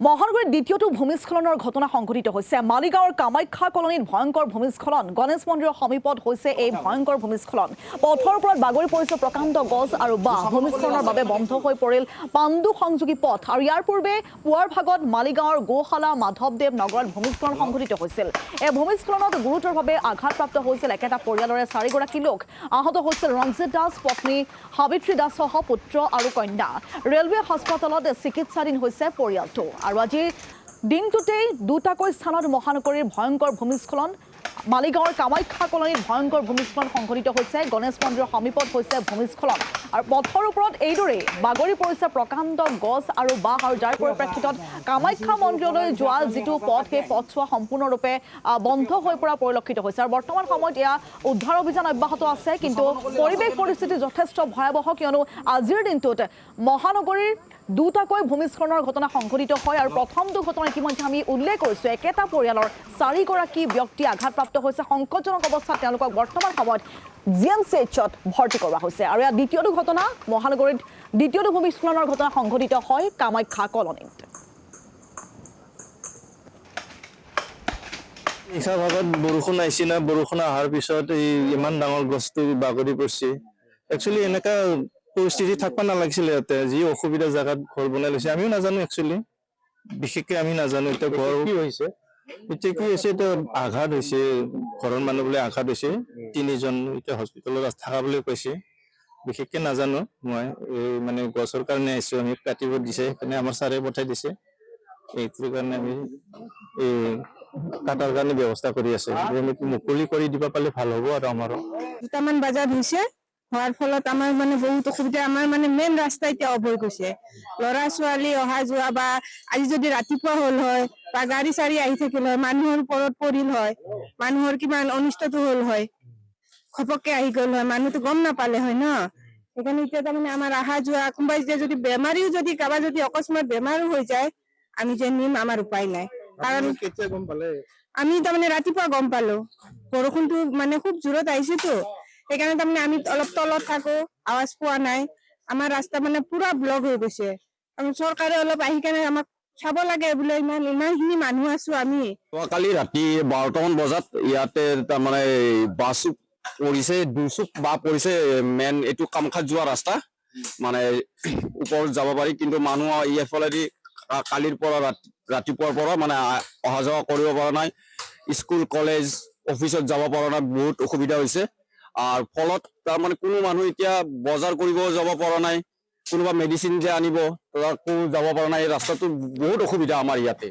মহানগৰীত দ্বিতীয়টো ভূমিস্খলনৰ ঘটনা সংঘটিত হৈছে। মালিগাঁৱৰ কামাখ্যা কলনীত ভয়ংকৰ ভূমিস্খলন। গণেশ মন্দিৰৰ সমীপত হৈছে এই ভয়ংকৰ ভূমিস্খলন। পথৰ ওপৰত বাগৰি পৰিছে প্ৰকাণ্ড গছ আৰু বাঁহ। ভূমিস্খলনৰ বাবে বন্ধ হৈ পৰিল পাণ্ডু সংযোগী পথ। আৰু ইয়াৰ পূৰ্বে পুৱাৰ ভাগত মালিগাঁৱৰ গোশালা মাধৱদেৱ নগৰত ভূমিস্খলন সংঘটিত হৈছিল। এই ভূমিস্খলনত গুৰুতৰভাৱে আঘাতপ্ৰাপ্ত হৈছিল একেটা পৰিয়ালৰে 4গৰাকী লোক। আহত হৈছিল ৰঞ্জিত দাস, পত্নী সাবিত্ৰী দাসসহ পুত্ৰ আৰু কন্যা। ৰেলৱে হাস্পতালত চিকিৎসাধীন হৈছে পৰিয়ালটো। আৰু আজিৰ দিনটোতেই দুটাকৈ স্থানত মহানগৰীৰ ভয়ংকৰ ভূমিস্খলন। মালিগাঁৱৰ কামাখ্যা কলনীত ভয়ংকৰ ভূমিস্খলন সংঘটিত হৈছে। গণেশ মন্দিৰৰ সমীপত হৈছে ভূমিস্খলন। আৰু পথৰ ওপৰত এইদৰেই বাগৰি পৰিছে প্ৰকাণ্ড গছ আৰু বাঁহ। আৰু যাৰ পৰিপ্ৰেক্ষিতত কামাখ্যা মন্দিৰলৈ যোৱা যিটো পথ, সেই পথছোৱা সম্পূৰ্ণৰূপে বন্ধ হৈ পৰা পৰিলক্ষিত হৈছে। আৰু বৰ্তমান সময়ত এয়া উদ্ধাৰ অভিযান অব্যাহত আছে। কিন্তু পৰিৱেশ পৰিস্থিতি যথেষ্ট ভয়াৱহ, কিয়নো আজিৰ দিনটোত মহানগৰীৰ দুটাকৈ ভূমিস্খলনৰ ঘটনা সংঘটিত হয়। আৰু প্ৰথমটো ঘটনা ইতিমধ্যে আমি উল্লেখ কৰিছোঁ, একেটা পৰিয়ালৰ 4গৰাকী ব্যক্তি আঘাতপ্ৰাপ্ত হৈছে। সংকটজনক অৱস্থাত তেওঁলোকক বৰ্তমান সময়ত GMCHত ভৰ্তি কৰোৱা হৈছে। আৰু ইয়াত দ্বিতীয়টো ঘটনা, মহানগৰীত দ্বিতীয়টো ভূমিস্খলনৰ ঘটনা সংঘটিত হয় কামাখ্যা কলনীত। নিশা ভাগত বৰষুণ আহিছে না, বৰষুণ অহাৰ পিছত এই ইমান ডাঙৰ গছটো বাগৰি পৰিছে। একচুৱেলি এনেকা পৰিস্থিতি থাকিব নালাগিছিলে। ইয়াতে যি অসুবিধা জেগাত ঘৰ বনাই লৈছে আমিও নাজানো, একচুৱেলি বিশেষকৈ আমি নাজানো। এতিয়া ঘৰ কি হৈছে, এতিয়া কি হৈছে, এতিয়া আঘাত হৈছে, ঘৰৰ মানুহ বোলে আঘাত হৈছে। 3জন এতিয়া হস্পিটেলত থকা বুলি কৈছে। বিশেষকৈ নাজানো মই, এই মানে গছৰ কাৰণে আহিছোঁ আমি, কাটিব দিছে, সেইকাৰণে আমাৰ ছাৰে পঠাই দিছে। এইটোৰ কাৰণে আমি এই কাটাৰ কাৰণে ব্যৱস্থা কৰি আছে। মুকলি কৰি দিব পালে ভাল হ'ব। আৰু আমাৰো 2টামান বজাত হৈছে, হোৱাৰ ফলত আমাৰ মানে বহুত অসুবিধা। আমাৰ মানে মেইন ৰাস্তা এতিয়া অফ হৈ গৈছে। ল'ৰা ছোৱালী অহা যোৱা, বা আজি যদি ৰাতিপুৱা হ'ল হয় বা গাড়ী চাড়ী আহি থাকিল হয়, মানুহৰ ওপৰত পৰিল হয়, মানুহৰ কিমান অনিষ্টটো হ'ল হয়, ঘপককে আহি গ'ল হয়, মানুহতো গম নাপালে হয় ন। সেইকাৰণে এতিয়া তাৰমানে আমাৰ অহা যোৱা, কোনোবাই যদি বেমাৰীও যদি কাৰোবাৰ যদি অকস্মাত বেমাৰো হৈ যায়, আমি যে নিম, আমাৰ উপায় নাই। কাৰণ কেতিয়া গম পালে? আমি তাৰমানে ৰাতিপুৱা গম পালো, বৰষুণটো মানে খুব জোৰত আহিছেতো। সেইকাৰণে তাৰমানে আমি অলপ তলত থাকো, আৱাজ পোৱা নাই। আমাৰ ৰাস্তা মানে পুৰা ব্লক হৈ গৈছে। আৰু চৰকাৰে অলপ আহি কেনে আমাক চাব লাগে বোলে, ইমানখিনি মানুহ আছো আমি। কালি ৰাতি 12টামান বজাত ইয়াতে তাৰমানে বাছ পৰিছে, দুচুক বা পৰিছে। মেইন এইটো কামাখ্যাত যোৱা ৰাস্তা, মানে ওপৰত যাব পাৰি, কিন্তু মানুহ এইফালেদি কালিৰ পৰা ৰাতিপুৱাৰ পৰা মানে অহা যোৱা কৰিব পৰা নাই। স্কুল কলেজ অফিচত যাব পৰা নাই, বহুত অসুবিধা হৈছে। আৰু ফলত তাৰমানে কোনো মানুহ এতিয়া বজাৰ কৰিব যাব পৰা নাই, কোনোবা মেডিচিন যে আনিব তাকো যাব পৰা নাই। এই ৰাস্তাটো বহুত অসুবিধা আমাৰ ইয়াতে।